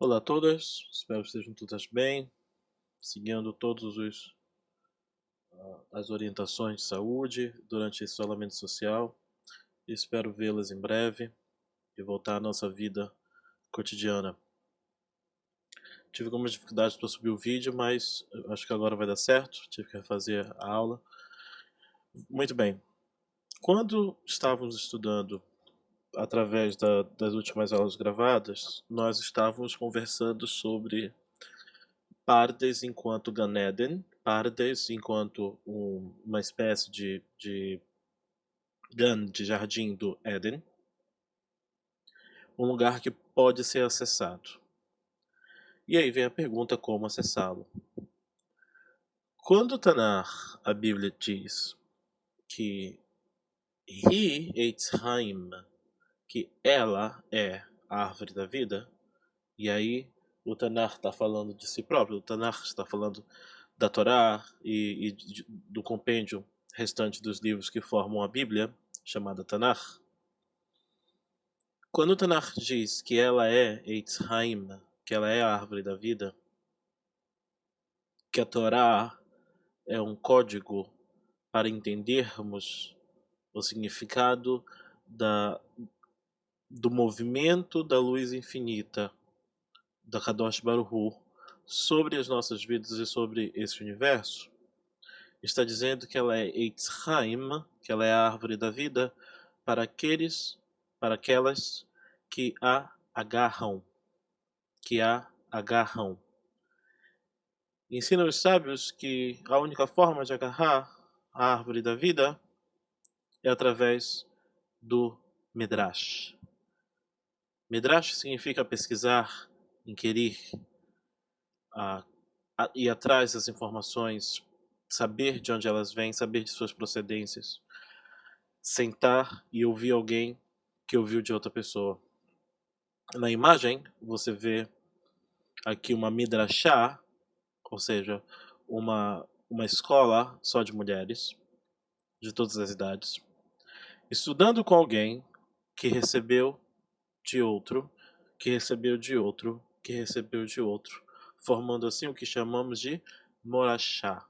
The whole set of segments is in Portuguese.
Olá a todas, espero que estejam todas bem, seguindo todos as orientações de saúde durante esse isolamento social. Espero vê-las em breve e voltar à nossa vida cotidiana. Tive algumas dificuldades para subir o vídeo, mas eu acho que agora vai dar certo. Tive que refazer a aula. Muito bem. Quando estávamos estudando através das últimas aulas gravadas, nós estávamos conversando sobre Pardes enquanto Gan Eden, Pardes enquanto uma espécie de Gan, de jardim do Éden, um lugar que pode ser acessado. E aí vem a pergunta: como acessá-lo? Quando Tanar, a Bíblia diz que Hi Eitz Haim, que ela é a árvore da vida, e aí o Tanar está falando de si próprio, o Tanar está falando da Torá e do compêndio restante dos livros que formam a Bíblia, chamada Tanakh. Quando o Tanakh diz que ela é Eitz Haim, que ela é a árvore da vida, que a Torá é um código para entendermos o significado da, do movimento da luz infinita, da Kadosh Baruch Hu, sobre as nossas vidas e sobre esse universo, está dizendo que ela é Eitz Haim, que ela é a árvore da vida, para aquelas que a agarram, que a agarram. Ensina os sábios que a única forma de agarrar a árvore da vida é através do Midrash. Midrash significa pesquisar, inquirir, ir atrás das informações, saber de onde elas vêm, saber de suas procedências, sentar e ouvir alguém que ouviu de outra pessoa. Na imagem, você vê aqui uma midrashá, ou seja, uma escola só de mulheres, de todas as idades, estudando com alguém que recebeu de outro, que recebeu de outro, que recebeu de outro, formando assim o que chamamos de morachá,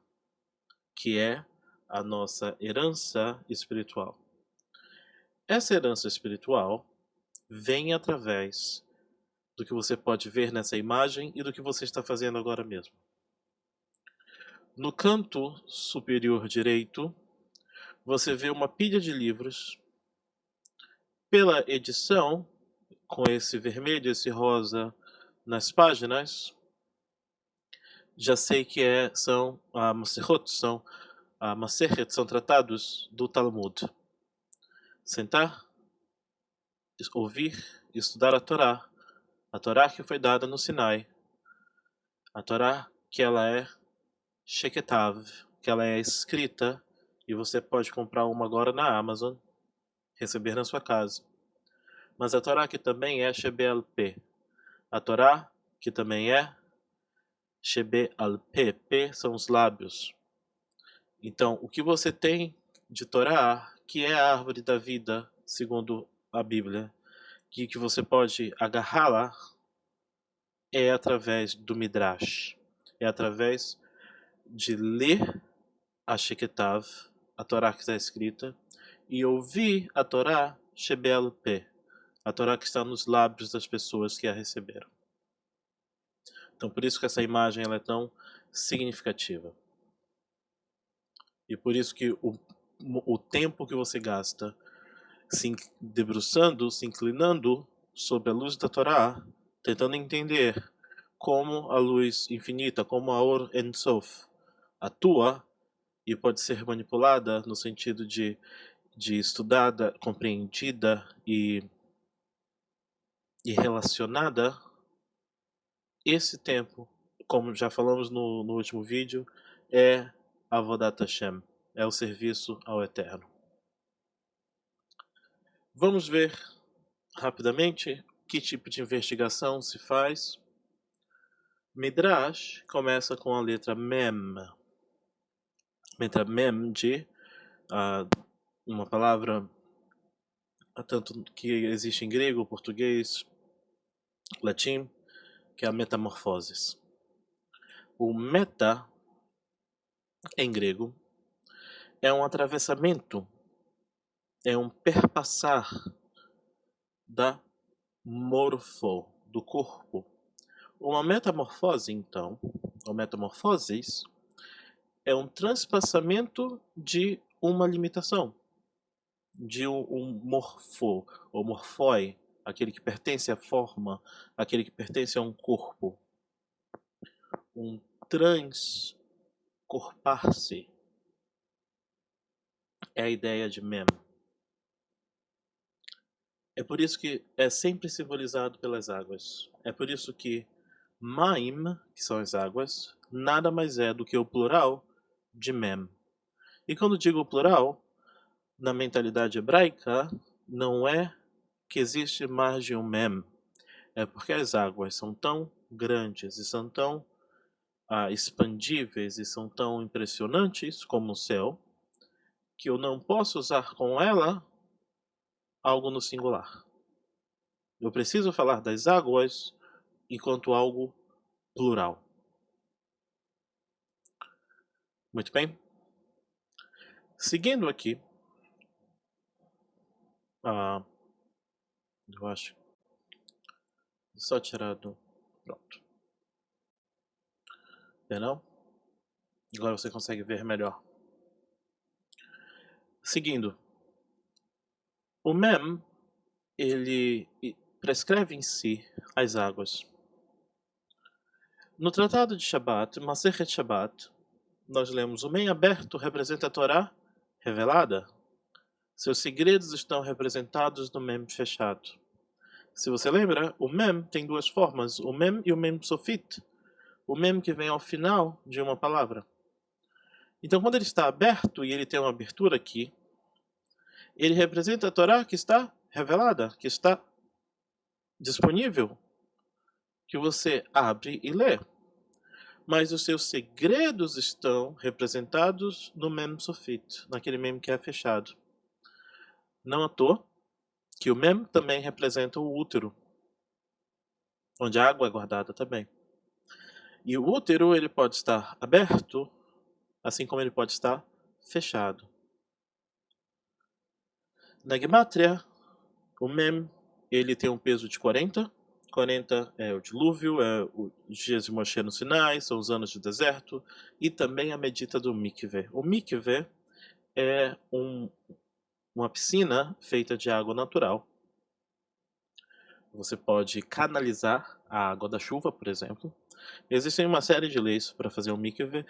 que é a nossa herança espiritual. Essa herança espiritual vem através do que você pode ver nessa imagem e do que você está fazendo agora mesmo. No canto superior direito, você vê uma pilha de livros. Pela edição, com esse vermelho e esse rosa nas páginas, já sei que são a Masechot, são tratados do Talmud. Sentar, ouvir e estudar a Torá que foi dada no Sinai, a Torá que ela é Sheketav, que ela é escrita e você pode comprar uma agora na Amazon, receber na sua casa. Mas a Torá que também é Shebel-P, a Torá que também é Shebel-P, P são os lábios. Então, o que você tem de Torá, que é a árvore da vida, segundo a Bíblia, que você pode agarrá-la, é através do Midrash, é através de ler a Sheketav, a Torá que está escrita, e ouvir a Torá Shebel Peh, a Torá que está nos lábios das pessoas que a receberam. Então, por isso que essa imagem ela é tão significativa. E por isso que o tempo que você gasta se debruçando, se inclinando sob a luz da Torá, tentando entender como a luz infinita, como a Or En Sof atua e pode ser manipulada no sentido de estudada, compreendida e relacionada, esse tempo, como já falamos no último vídeo, é Avodat Hashem, é o serviço ao Eterno. Vamos ver rapidamente que tipo de investigação se faz. Midrash começa com a letra Mem. Letra Mem de uma palavra tanto que existe em grego, português, latim, que é a metamorfose. O meta, em grego, é um atravessamento, é um perpassar da morfo, do corpo. Uma metamorfose, então, ou metamorfoses, é um transpassamento de uma limitação, de um morfo, ou morfoi, aquele que pertence à forma, aquele que pertence a um corpo. Um transcorpar-se é a ideia de mem. É por isso que é sempre simbolizado pelas águas. É por isso que maim, que são as águas, nada mais é do que o plural de mem. E quando digo plural, na mentalidade hebraica, não é que existe mais de um mem. É porque as águas são tão grandes e são tão expandíveis e são tão impressionantes como o céu, que eu não posso usar com ela algo no singular. Eu preciso falar das águas enquanto algo plural. Muito bem? Seguindo aqui, eu acho, só tirar do... Pronto. Não? Agora você consegue ver melhor. Seguindo, o mem, ele prescreve em si as águas. No Tratado de Shabat, Masechet Shabat, nós lemos: o mem aberto representa a Torá revelada. Seus segredos estão representados no mem fechado. Se você lembra, o mem tem duas formas, o mem e o mem sofit. O mem que vem ao final de uma palavra. Então, quando ele está aberto e ele tem uma abertura aqui, ele representa a Torá que está revelada, que está disponível, que você abre e lê. Mas os seus segredos estão representados no mem sofit, naquele mem que é fechado. Não à toa que o mem também representa o útero, onde a água é guardada também. E o útero ele pode estar aberto, assim como ele pode estar fechado. Na Gemátria, o mem ele tem um peso de 40. 40 é o dilúvio, é os dias de Moshe no Sinai, são os anos de deserto, e também a medida do mikveh. O mikveh é uma piscina feita de água natural. Você pode canalizar a água da chuva, por exemplo. Existem uma série de leis para fazer um mikveh.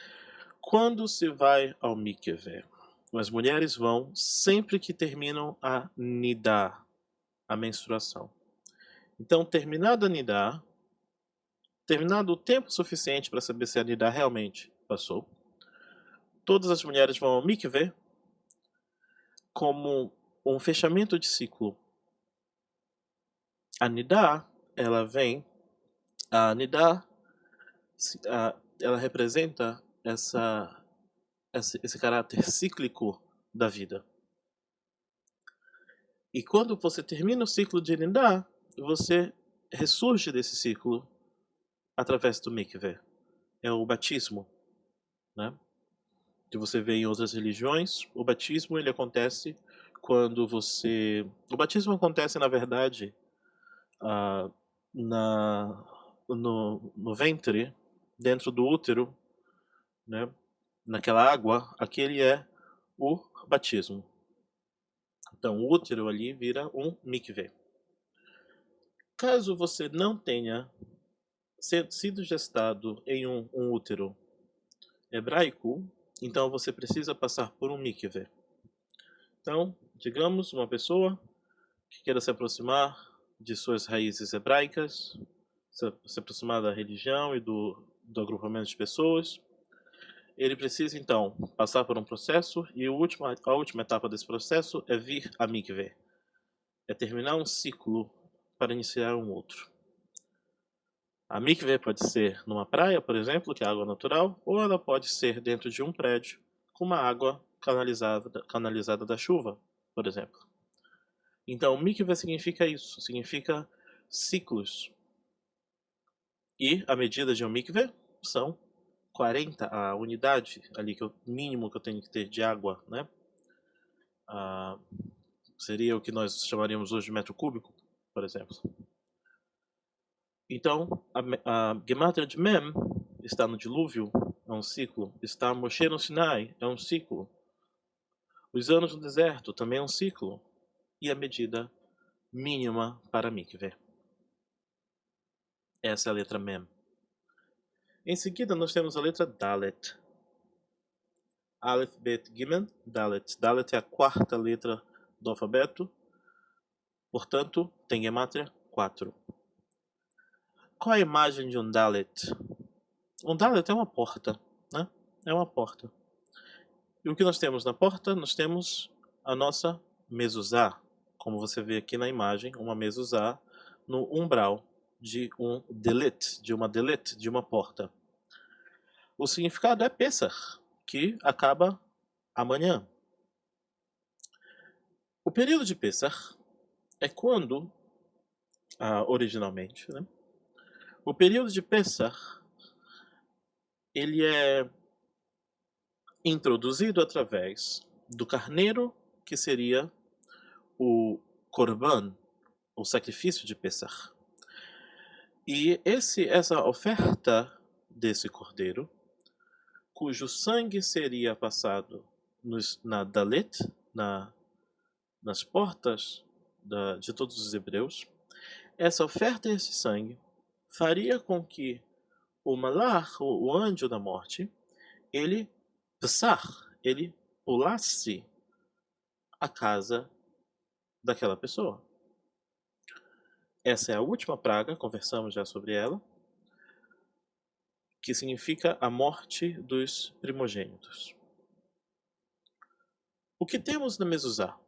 Quando se vai ao mikveh, as mulheres vão sempre que terminam a nidá, a menstruação. Então, terminado a nidá, terminado o tempo suficiente para saber se a nidá realmente passou, todas as mulheres vão ao mikveh como um fechamento de ciclo. A nidá, ela vem, a nidá, ela representa esse caráter cíclico da vida. E quando você termina o ciclo de nidá, você ressurge desse ciclo através do mikveh. É o batismo, né? Que você vê em outras religiões. O batismo ele acontece quando você... O batismo acontece, na verdade, no ventre, dentro do útero, né? Naquela água, aquele é o batismo. Então, o útero ali vira um mikveh. Caso você não tenha sido gestado em um útero hebraico, então você precisa passar por um mikveh. Então, digamos, uma pessoa que queira se aproximar de suas raízes hebraicas, se aproximar da religião e do agrupamento de pessoas, ele precisa então passar por um processo, e a última etapa desse processo é vir a mikveh. É terminar um ciclo para iniciar um outro. A mikveh pode ser numa praia, por exemplo, que é água natural, ou ela pode ser dentro de um prédio com uma água canalizada da chuva, por exemplo. Então, mikveh significa isso, significa ciclos. E a medida de um mikve são 40, a unidade ali, que é o mínimo que eu tenho que ter de água, né? Seria o que nós chamaríamos hoje de metro cúbico, por exemplo. Então, a Gematria de Mem está no dilúvio, é um ciclo. Está Moshe no Sinai, é um ciclo. Os anos no deserto também é um ciclo. E a medida mínima para mikve. Essa é a letra Mem. Em seguida, nós temos a letra Dalet. Aleph, Bet, Gimel, Dalet. Dalet é a quarta letra do alfabeto. Portanto, tem Gematria 4. Qual a imagem de um Dalet? Um Dalet é uma porta, né? É uma porta. E o que nós temos na porta? Nós temos a nossa mezuzá, como você vê aqui na imagem, uma mezuzá no umbral de um delet, de uma porta. O significado é Pesach, que acaba amanhã. O período de Pesach é quando, originalmente, né? O período de Pesach, ele é introduzido através do carneiro, que seria o Korban, o sacrifício de Pesach. E essa oferta desse cordeiro, cujo sangue seria passado na Dalet, nas portas de todos os hebreus, essa oferta e esse sangue faria com que o Malach, o anjo da morte, ele pulasse a casa daquela pessoa. Essa é a última praga, conversamos já sobre ela, que significa a morte dos primogênitos. O que temos na mezuzá?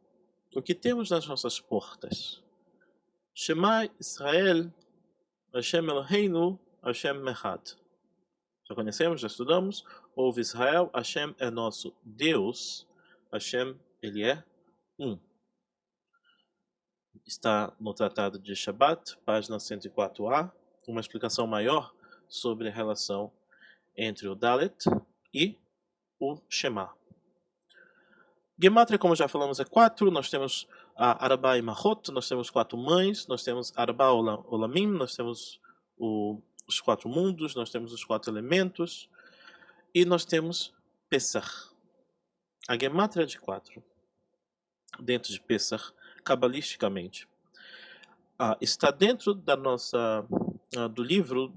O que temos nas nossas portas? Shema Israel, Hashem Eloheinu, Hashem Echad. Já conhecemos, já estudamos. Ouve Israel, Hashem é nosso Deus. Hashem, ele é um. Está no Tratado de Shabbat, página 104a, uma explicação maior sobre a relação entre o Dalet e o Shema. Gematria, como já falamos, é 4. Nós temos a Arba e Mahot, nós temos 4 mães, nós temos Arba Olamim, nós temos os 4 mundos, nós temos os 4 elementos e nós temos Pesach. A Gematria de 4, dentro de Pesach, cabalisticamente, está dentro da nossa, do livro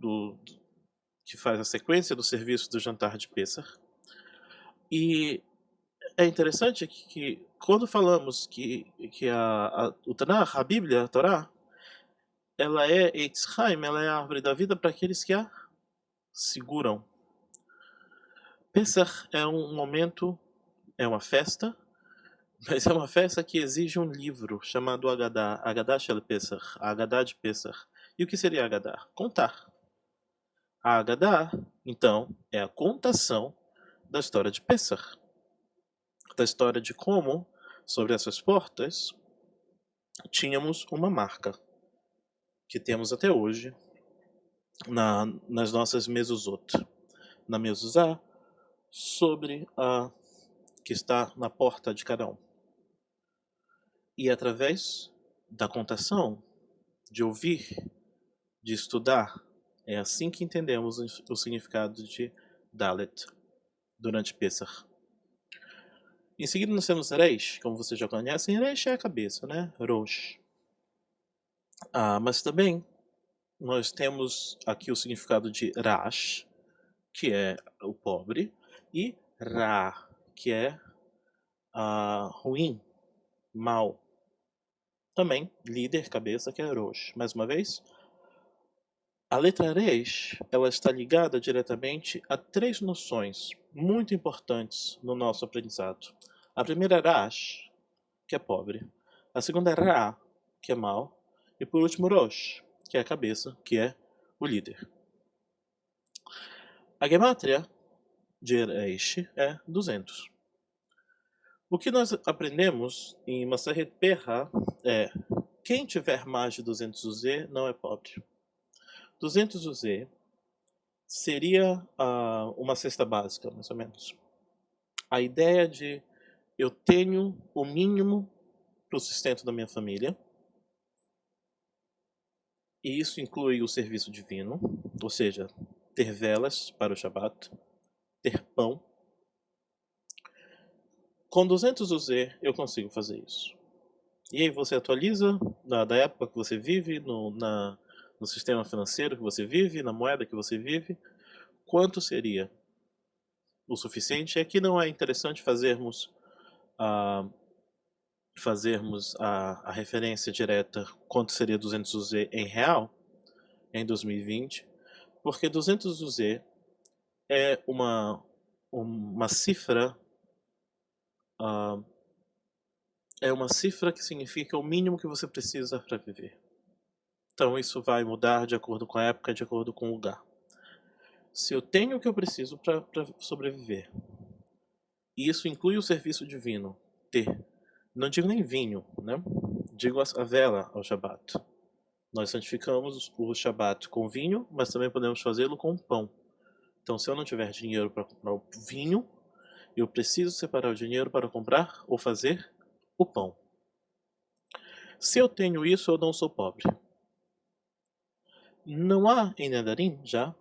que faz a sequência do serviço do jantar de Pesach. E é interessante que quando falamos que o Tanakh, a Bíblia, a Torá, ela é Eitz Chaim, ela é a árvore da vida para aqueles que a seguram. Pesach é um momento, é uma festa, mas é uma festa que exige um livro chamado Haggadah, Haggadah Shel Pesach, a Haggadah de Pesach. E o que seria Haggadah? Contar. A Haggadah, então, é a contação da história de Pesach, da história de como, sobre essas portas, tínhamos uma marca que temos até hoje nas nossas mezuzot. Na mezuzá, sobre a que está na porta de cada um. E através da contação, de ouvir, de estudar, é assim que entendemos o significado de Dalet durante Pesach. Em seguida nós temos Reish, como vocês já conhecem. Reish é a cabeça, né? Rosh. Mas também nós temos aqui o significado de Rash, que é o pobre, e Ra, que é ruim, mal. Também líder, cabeça, que é Rosh. Mais uma vez, a letra Reish, ela está ligada diretamente a 3 noções muito importantes no nosso aprendizado. A primeira é Rash, que é pobre. A segunda é Ra, que é mal. E por último, Rosh, que é a cabeça, que é o líder. A Gematria de Reish é 200. O que nós aprendemos em Maseret Perra é: quem tiver mais de 200 UZ não é pobre. 200 UZ seria uma cesta básica, mais ou menos. A ideia de eu tenho o mínimo para o sustento da minha família, e isso inclui o serviço divino, ou seja, ter velas para o Shabat, ter pão. Com 200 UZ eu consigo fazer isso. E aí você atualiza da época que você vive, no sistema financeiro que você vive, na moeda que você vive, quanto seria o suficiente. E aqui não é interessante fazermos a referência direta quanto seria 200 UZ em real em 2020, porque 200 UZ é uma cifra ah, é uma cifra que significa o mínimo que você precisa para viver. Então isso vai mudar de acordo com a época, de acordo com o lugar. Se eu tenho o que eu preciso para sobreviver, e isso inclui o serviço divino, ter, não digo nem vinho, né? Digo a vela ao Shabat. Nós santificamos o Shabat com vinho, mas também podemos fazê-lo com pão. Então, se eu não tiver dinheiro para comprar o vinho, eu preciso separar o dinheiro para comprar ou fazer o pão. Se eu tenho isso, eu não sou pobre. Não há em Nedarim, já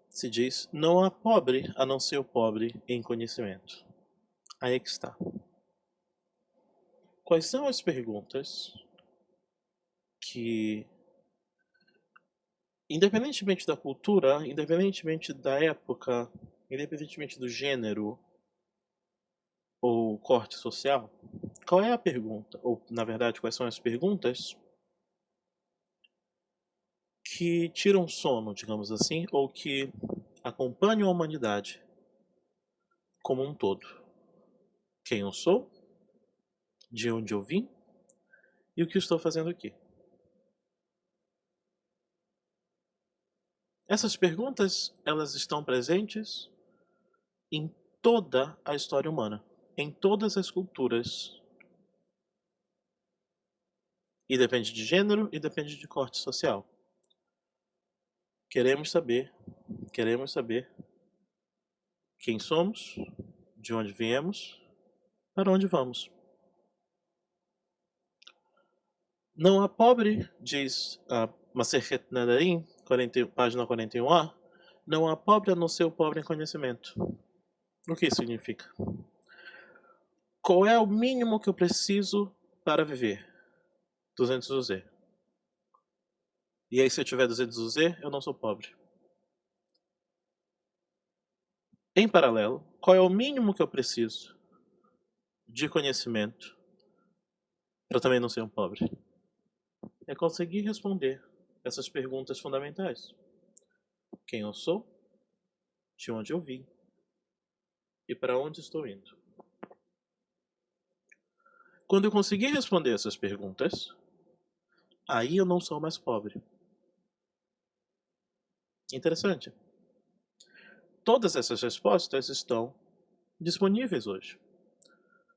se diz, não há pobre a não ser o pobre em conhecimento. Aí é que está. Quais são as perguntas que, independentemente da cultura, independentemente da época, independentemente do gênero ou corte social, qual é a pergunta? Ou, na verdade, quais são as perguntas que tiram sono, digamos assim, ou que acompanham a humanidade como um todo? Quem eu sou? De onde eu vim? E o que estou fazendo aqui? Essas perguntas, elas estão presentes em toda a história humana, em todas as culturas. E depende de gênero e depende de corte social. Queremos saber quem somos, de onde viemos, para onde vamos. Não há pobre, diz a Masechet Nedarim, página 41a, não há pobre a não ser o pobre em conhecimento. O que isso significa? Qual é o mínimo que eu preciso para viver? 200 UZ. E aí, se eu tiver 200 UZ, eu não sou pobre. Em paralelo, qual é o mínimo que eu preciso de conhecimento para também não ser um pobre? É conseguir responder essas perguntas fundamentais. Quem eu sou, de onde eu vim e para onde estou indo. Quando eu conseguir responder essas perguntas, aí eu não sou mais pobre. Interessante. Todas essas respostas estão disponíveis hoje.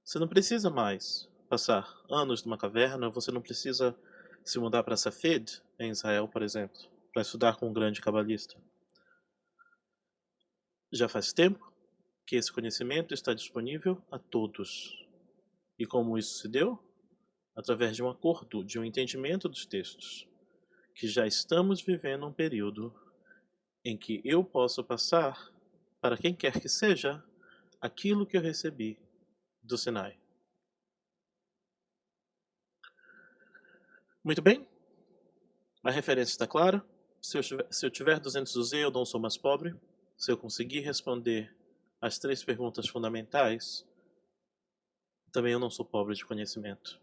Você não precisa mais passar anos numa caverna, você não precisa se mudar para Safed, em Israel, por exemplo, para estudar com um grande cabalista. Já faz tempo que esse conhecimento está disponível a todos. E como isso se deu? Através de um acordo, de um entendimento dos textos, que já estamos vivendo um período em que eu posso passar para quem quer que seja aquilo que eu recebi do Sinai. Muito bem, a referência está clara. Se eu tiver 200 UZ, eu não sou mais pobre. Se eu conseguir responder as 3 perguntas fundamentais, também eu não sou pobre de conhecimento.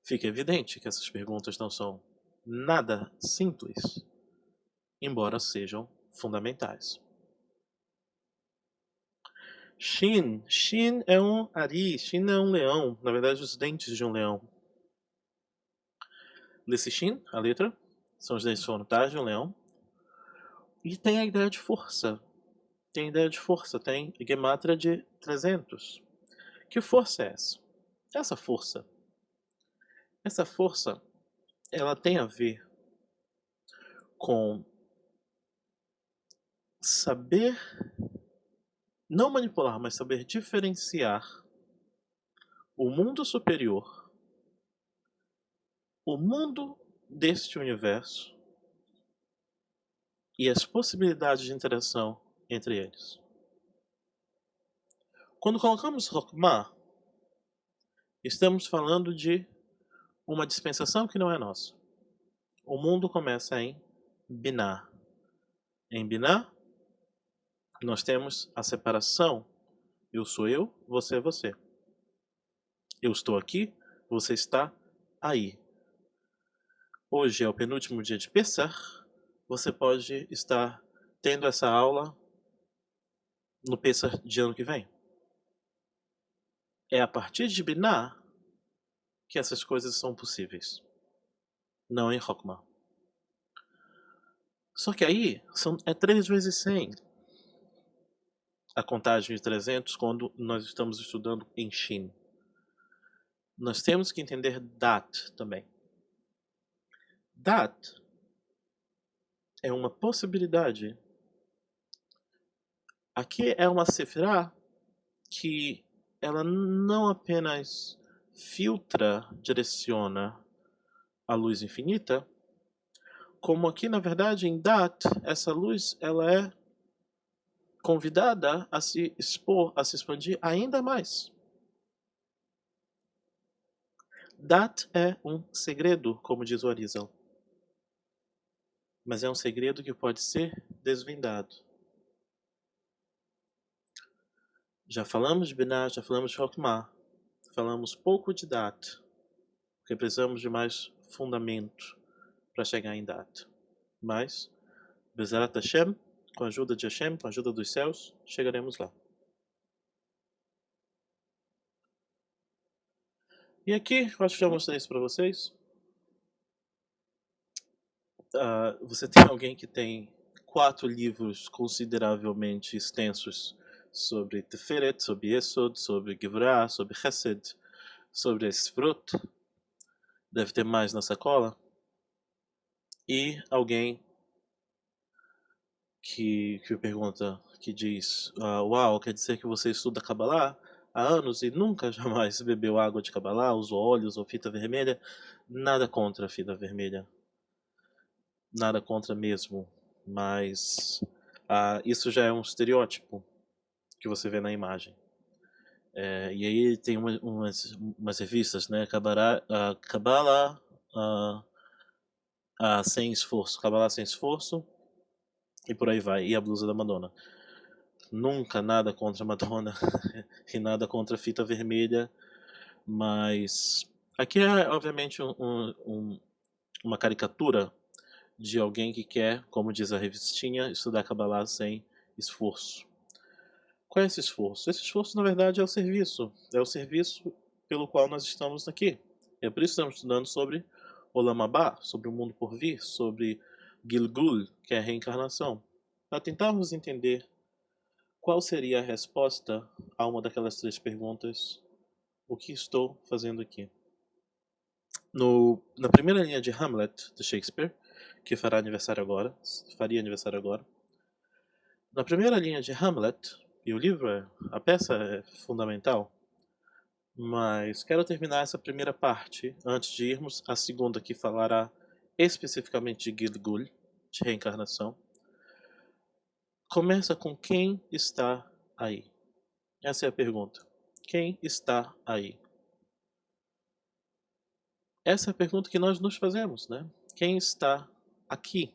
Fica evidente que essas perguntas não são nada simples, embora sejam fundamentais. Shin é um ari, Shin é um leão, na verdade os dentes de um leão. Lê-se Shin, a letra, são os dentes frontais de um leão. E tem a ideia de força. Tem gematria de 300. Que força é essa? Essa força, ela tem a ver com saber, não manipular, mas saber diferenciar o mundo superior, o mundo deste universo e as possibilidades de interação entre eles. Quando colocamos Hokmah, estamos falando de uma dispensação que não é nossa. O mundo começa em Binah. Em Binah, nós temos a separação. Eu sou eu, você é você. Eu estou aqui, você está aí. Hoje é o penúltimo dia de Pessah. Você pode estar tendo essa aula no Pessah de ano que vem. É a partir de Binah que essas coisas são possíveis. Não em Hokmah. Só que aí é 3 vezes 100. A contagem de 300 quando nós estamos estudando em Shin. Nós temos que entender Dat também. Dat é uma possibilidade. Aqui é uma Sefirah que ela não apenas filtra, direciona a luz infinita, como aqui na verdade em Dat, essa luz ela é convidada a se expor, a se expandir ainda mais. Dat é um segredo, como diz o Arizal. Mas é um segredo que pode ser desvendado. Já falamos de Binah, já falamos de Hokmah. Falamos pouco de Dat, porque precisamos de mais fundamento para chegar em Dat. Mas, Bezerat Hashem, com a ajuda de Hashem, com a ajuda dos céus, chegaremos lá. E aqui, eu acho que já mostrei isso para vocês. Você tem alguém que tem 4 livros consideravelmente extensos sobre Tiferet, sobre Yesod, sobre Givrah, sobre Chesed, sobre Esfrut. Deve ter mais na sacola. E alguém que pergunta, que diz, uau, quer dizer que você estuda Kabbalah há anos e nunca jamais bebeu água de Kabbalah, usou óleos ou fita vermelha? Nada contra a fita vermelha. Nada contra mesmo. Mas isso já é um estereótipo que você vê na imagem. E aí tem umas revistas, né? Kabbalah sem esforço. Kabbalah sem esforço. E por aí vai. E a blusa da Madonna. Nunca nada contra a Madonna. E nada contra a fita vermelha. Mas aqui é obviamente uma caricatura de alguém que quer, como diz a revistinha, estudar Kabbalah sem esforço. Qual é esse esforço? Esse esforço, na verdade, é o serviço. É o serviço pelo qual nós estamos aqui. É por isso que estamos estudando sobre Olam Haba, sobre o mundo por vir, sobre Gilgul, que é a reencarnação. Para tentarmos entender qual seria a resposta a uma daquelas 3 perguntas: o que estou fazendo aqui? Na primeira linha de Hamlet, de Shakespeare, que faria aniversário agora, na primeira linha de Hamlet, e o livro, a peça é fundamental, mas quero terminar essa primeira parte antes de irmos à segunda, que falará especificamente de Gilgul, de reencarnação. Começa com quem está aí. Essa é a pergunta. Quem está aí? Essa é a pergunta que nós nos fazemos, né? Quem está aqui?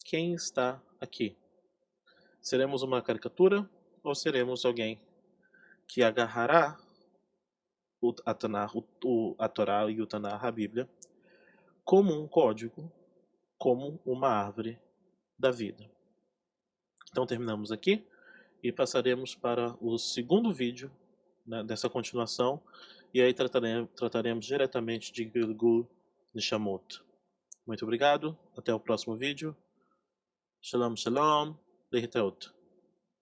Quem está aqui? Seremos uma caricatura ou seremos alguém que agarrará a Torá e o Tanar, a Bíblia, como um código, como uma árvore da vida? Então terminamos aqui e passaremos para o segundo vídeo, né, dessa continuação, e aí trataremos diretamente de Gilgul Neshamot. Muito obrigado, até o próximo vídeo. Shalom, shalom, lehitraot.